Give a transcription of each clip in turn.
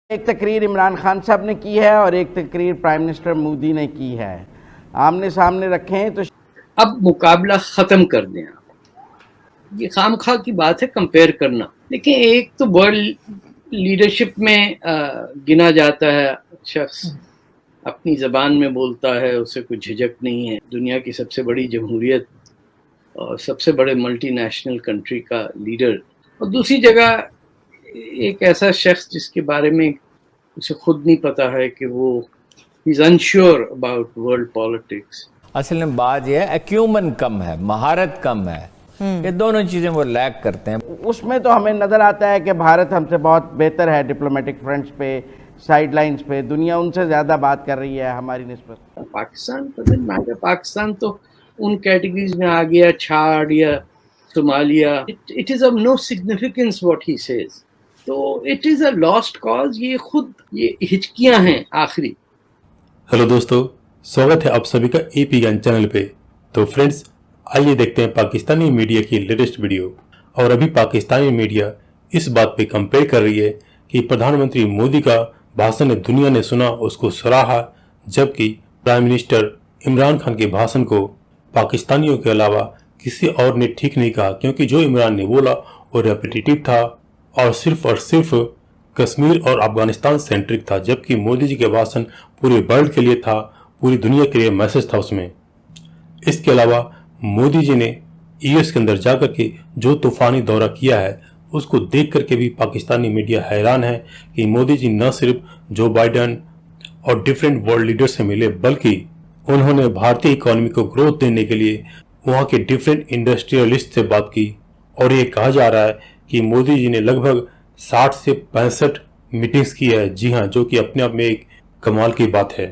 एक तकरीर इमरान खान साहब ने की है और एक तकरीर प्राइम मिनिस्टर मोदी ने की है, आमने सामने रखें तो अब मुकाबला ख़त्म कर दें आप। ये खामखा की बात है कंपेयर करना। देखिए, एक तो वर्ल्ड लीडरशिप में गिना जाता है शख्स, अपनी ज़बान में बोलता है, उसे कोई झिझक नहीं है, दुनिया की सबसे बड़ी जमहूरियत और सबसे बड़े मल्टीनेशनल कंट्री का लीडर। और दूसरी जगह एक ऐसा शख्स जिसके बारे में उसे खुद नहीं पता है कि वो is unsure about world politics. असल में बात यह है एक्यूमन कम है, महारत कम है, ये दोनों चीजें वो लैक करते हैं। उसमें तो हमें नज़र आता है कि भारत हमसे बहुत बेहतर है डिप्लोमेटिक फ्रंट्स पे, साइड लाइन्स पे, दुनिया उनसे ज़्यादा बात कर रही है हमारी निस्बत। पाकिस्तान तो उन कैटेगरीज में आ गया, छाड़ या Somalia. It is of no significance what he says, तो it is a lost cause. ये खुद ये हिचकियां हैं आखिरी। हेलो दोस्तों, स्वागत है आप सभी का एपी ज्ञान चैनल पे। तो फ्रेंड्स, आइए देखते हैं पाकिस्तानी मीडिया की लेटेस्ट वीडियो। और अभी पाकिस्तानी मीडिया इस बात पे कंपेयर कर रही है कि प्रधानमंत्री मोदी का भाषण दुनिया ने सुना, उसको सराहा, जबकि प्राइम मिनिस्टर इमरान खान के भाषण को पाकिस्तानियों के अलावा किसी और ने ठीक नहीं कहा, क्योंकि जो इमरान ने बोला वो रेपिटेटिव था और सिर्फ कश्मीर और अफगानिस्तान सेंट्रिक था, जबकि मोदी जी के भाषण पूरे वर्ल्ड के लिए था, पूरी दुनिया के लिए मैसेज था उसमें। इसके अलावा मोदी जी ने यूएस के अंदर जाकर के जो तूफानी दौरा किया है, उसको देख करके भी पाकिस्तानी मीडिया हैरान है कि मोदी जी न सिर्फ जो बाइडेन और डिफरेंट वर्ल्ड लीडर से मिले, बल्कि उन्होंने भारतीय इकोनॉमी को ग्रोथ देने के लिए वहाँ के डिफरेंट इंडस्ट्रियलिस्ट से बात की। और ये कहा जा रहा है कि मोदी जी ने लगभग 60 से 65 मीटिंग्स की है। जी हाँ, जो कि अपने आप में एक कमाल की बात है।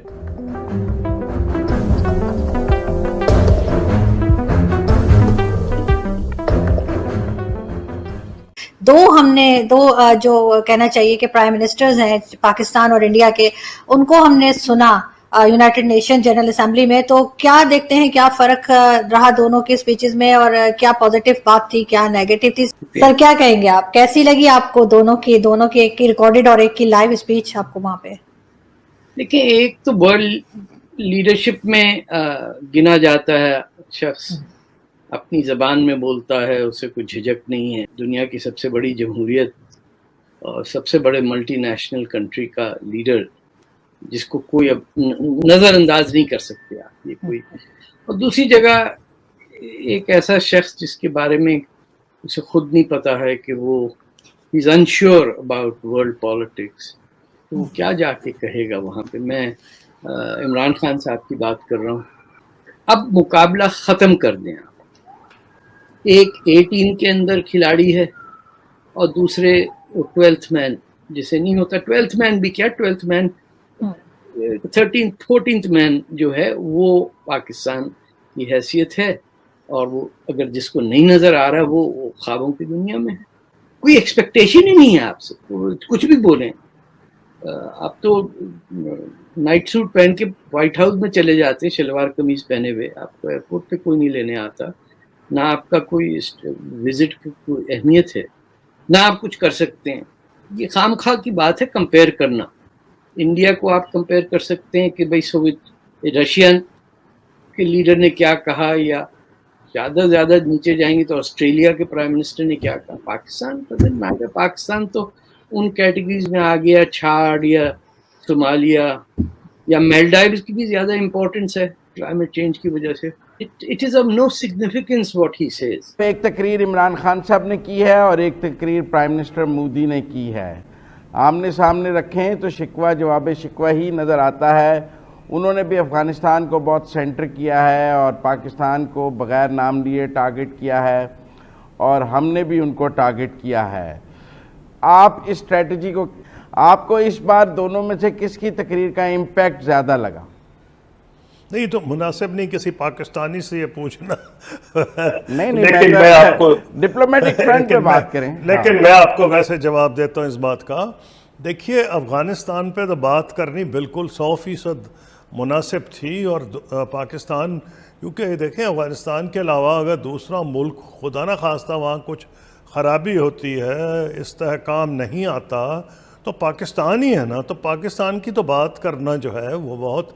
दो जो कहना चाहिए कि प्राइम मिनिस्टर्स हैं पाकिस्तान और इंडिया के, उनको हमने सुना यूनाइटेड नेशन जनरल असेंबली में। तो क्या देखते हैं, क्या फर्क रहा दोनों के स्पीचेस में, और क्या पॉजिटिव बात थी, क्या नेगेटिव थी? सर, क्या कहेंगे आप, कैसी लगी आपको दोनों की एक की रिकॉर्डेड और एक की लाइव स्पीच आपको वहां पे? देखिए, एक तो वर्ल्ड लीडरशिप में गिना जाता है शख्स, अपनी ज़बान में बोलता है, उसे कोई झिझक नहीं है, दुनिया की सबसे बड़ी जमहूरियत और सबसे बड़े मल्टीनेशनल कंट्री का लीडर, जिसको कोई अब नज़रअंदाज नहीं कर सकते आप, ये कोई। और दूसरी जगह एक ऐसा शख्स जिसके बारे में उसे खुद नहीं पता है कि वो is unsure about world politics, तो वो क्या जाके कहेगा वहाँ पे। मैं इमरान खान साहब की बात कर रहा हूँ। अब मुकाबला ख़त्म कर दें आप। एक 18 के अंदर खिलाड़ी है और दूसरे 12th मैन, जिसे नहीं होता 12th मैन भी, क्या 12th मैन, 14th मैन जो है वो पाकिस्तान की हैसियत है। और वो अगर जिसको नहीं नज़र आ रहा वो ख्वाबों की दुनिया में है, कोई एक्सपेक्टेशन ही नहीं है आपसे, कुछ भी बोलें। आप तो नाइट सूट पहन के व्हाइट हाउस में चले जाते हैं, शलवार कमीज पहने हुए, आपको एयरपोर्ट पे कोई नहीं लेने आता, ना आपका कोई विजिट की कोई अहमियत है, ना आप कुछ कर सकते हैं। ये खामखा की बात है कंपेयर करना। इंडिया को आप कंपेयर कर सकते हैं कि भाई सोवियत रशियन के लीडर ने क्या कहा, या ज़्यादा से ज़्यादा नीचे जाएंगे तो ऑस्ट्रेलिया के प्राइम मिनिस्टर ने क्या कहा। पाकिस्तान तो उन कैटेगरीज में आ गया, छाड़ या सोमालिया या मालदीव्स की भी ज़्यादा इम्पोर्टेंस है क्लाइमेट चेंज की वजह से। It is of no significance what he says. एक तकरीर इमरान खान साहब ने की है और एक तकरीर प्राइम मिनिस्टर मोदी ने की है, आमने सामने रखें तो शिकवा जवाब शिकवा ही नज़र आता है। उन्होंने भी अफ़गानिस्तान को बहुत सेंटर किया है और पाकिस्तान को बग़ैर नाम लिए टारगेट किया है, और हमने भी उनको टारगेट किया है। आप इस स्ट्रेटजी को, आपको इस बार दोनों में से किसकी तकरीर का इम्पैक्ट ज़्यादा लगा? नहीं, तो मुनासिब नहीं किसी पाकिस्तानी से ये पूछना। नहीं, लेकिन मैं आपको डिप्लोमेटिक फ्रंट पे बात करें। लेकिन मैं आपको वैसे जवाब देता हूँ इस बात का। देखिए, अफ़गानिस्तान पे तो बात करनी बिल्कुल 100% मुनासिब थी। और पाकिस्तान, क्योंकि देखें, अफ़गानिस्तान के अलावा अगर दूसरा मुल्क खुदा न खास्ता वहाँ कुछ ख़राबी होती है, इस्तेहकाम नहीं आता, तो पाकिस्तान ही है ना, तो पाकिस्तान की तो बात करना जो है वो बहुत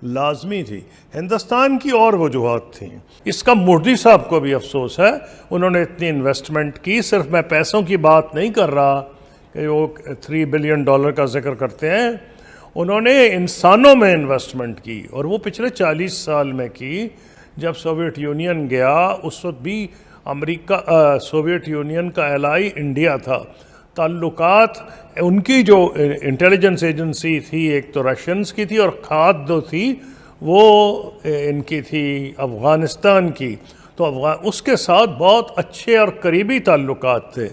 लाजमी थी। हिंदुस्तान की और वजूहत थी। इसका मोदी साहब को भी अफसोस है, उन्होंने इतनी इन्वेस्टमेंट की। सिर्फ मैं पैसों की बात नहीं कर रहा कि वो $3 बिलियन का जिक्र करते हैं, उन्होंने इंसानों में इन्वेस्टमेंट की, और वो पिछले 40 साल में की। जब सोवियत यूनियन गया उस वक्त भी अमेरिका सोवियत यूनियन का एलाई इंडिया था। ताल्लुकात उनकी जो इंटेलिजेंस एजेंसी थी, एक तो रशियंस की थी, और खाद जो थी वो इनकी थी अफ़गानिस्तान की। तो उसके साथ बहुत अच्छे और करीबी ताल्लुकात थे।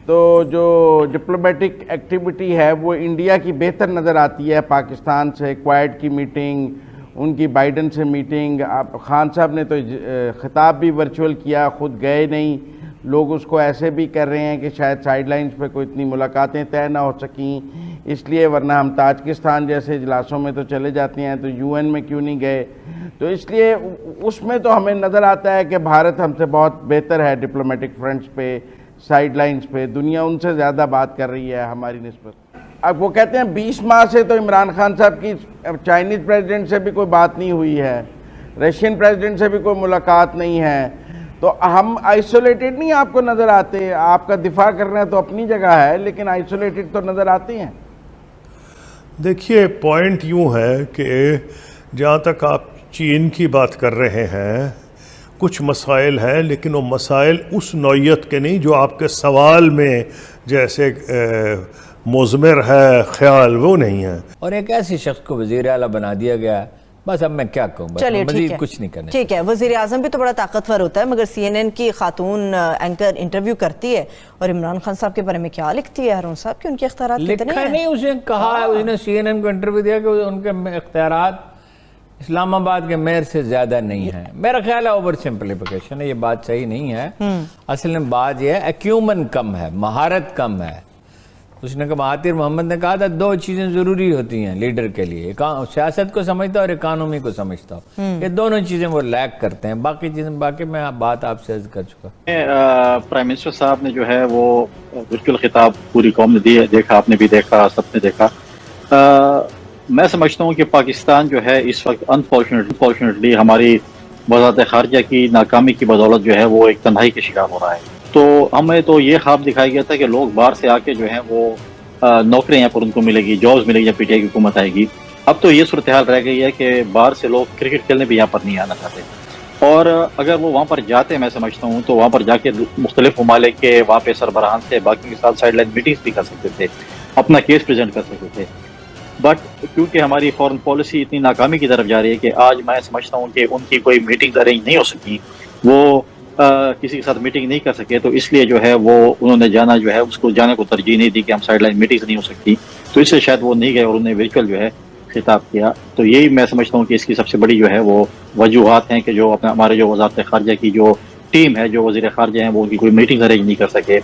तो जो डिप्लोमेटिक एक्टिविटी है वो इंडिया की बेहतर नज़र आती है पाकिस्तान से। क्वाड की मीटिंग, उनकी बाइडन से मीटिंग, आप खान साहब ने तो खिताब भी वर्चुअल किया, ख़ुद गए नहीं। लोग उसको ऐसे भी कर रहे हैं कि शायद साइडलाइंस पे कोई इतनी मुलाकातें तय ना हो सकीं इसलिए, वरना हम ताजिकिस्तान जैसे इजलासों में तो चले जाते हैं, तो यूएन में क्यों नहीं गए। तो इसलिए उसमें तो हमें नज़र आता है कि भारत हमसे बहुत बेहतर है डिप्लोमेटिक फ्रंट्स पे, साइडलाइंस पे। दुनिया उनसे ज़्यादा बात कर रही है हमारी निस्बत। अब वो कहते हैं 20 माह से तो इमरान खान साहब की चाइनीज़ प्रेसिडेंट से भी कोई बात नहीं हुई है, रशियन प्रेसिडेंट से भी कोई मुलाकात नहीं है। तो हम आइसोलेटेड नहीं आपको नज़र आते? आपका दिफा करना तो अपनी जगह है, लेकिन आइसोलेटेड तो नज़र आते हैं। देखिए, पॉइंट यूँ है कि जहाँ तक आप चीन की बात कर रहे हैं, कुछ मसाइल हैं, लेकिन वो मसाइल उस नौइयत के नहीं जो आपके सवाल में जैसे मुज़मिर है ख्याल, वो नहीं है। और एक ऐसी शख्स को वज़ीर आला बना दिया गया है, बस अब मैं क्या कहूँ, चलिए मज़ीद कुछ नहीं करना। ठीक है, वज़ीर आज़म भी तो बड़ा ताकतवर होता है, मगर CNN की खातून एंकर इंटरव्यू करती है और इमरान खान साहब के बारे में क्या लिखती है हारून साहब कि उनके इख्तियारात कितने हैं? नहीं, उसने कहा, उसने CNN को इंटरव्यू दिया कि उनके इख्तियारात इस्लामाबाद के मेयर से ज्यादा नहीं है। मेरा ख्याल है ओवर सिंप्लीफिकेशन है, ये बात सही नहीं है। असल में बात यह है एक्यूमन कम है, महारत कम है। उसने कहा, महातिर मोहम्मद ने कहा था 2 चीजें जरूरी होती हैं लीडर के लिए, सियासत को समझता और इकानमी को समझता हो। ये दोनों चीजें वो लैक करते हैं। बाकी मैं बात आपसे अर्ज कर चुका। प्राइम मिनिस्टर साहब ने जो है वो वर्चुअल खिताब पूरी कौम ने देखा, आपने भी देखा, सबने देखा। मैं समझता हूँ कि पाकिस्तान जो है इस वक्त अनफॉर्चुनेटली हमारी वज़ारत ख़ारिजा की नाकामी की बदौलत जो है वो एक तन्हाई के शिकार हो रहा है। तो हमें तो ये ख्वाब दिखाया गया था कि लोग बाहर से आके जो है वो नौकरियां यहाँ पर उनको मिलेगी, जॉब्स मिलेगी जब PTI की हुकूमत आएगी। अब तो ये सूरत हाल रह गई है कि बाहर से लोग क्रिकेट खेलने भी यहाँ पर नहीं आना चाहते, और अगर वो वहाँ पर जाते, मैं समझता हूँ, तो वहाँ पर जाके मुख्तलिफ ममालिक के वहाँ पे सरबराहान से बाकी के साथ साइड लाइन मीटिंग्स भी कर सकते थे, अपना केस प्रेजेंट कर सकते थे। बट क्योंकि हमारी फॉरेन पॉलिसी इतनी नाकामी की तरफ जा रही है कि आज मैं समझता हूँ कि उनकी कोई मीटिंग अरेंज नहीं हो सकी, वो किसी के साथ मीटिंग नहीं कर सके, तो इसलिए जो है वो उन्होंने जाना जो है उसको जाने को तरजीह नहीं दी कि हम साइडलाइन मीटिंग्स नहीं हो सकती, तो इसलिए शायद वो नहीं गए और उन्होंने वर्चुअल जो है खिताब किया। तो यही मैं समझता हूँ कि इसकी सबसे बड़ी जो है वो वजूहात हैं कि जो अपना हमारे जो वज़ारत ख़ारिजा की जो टीम है, जो वज़ीर ख़ारिजा हैं, वो उनकी कोई मीटिंग अरेंज नहीं कर सके।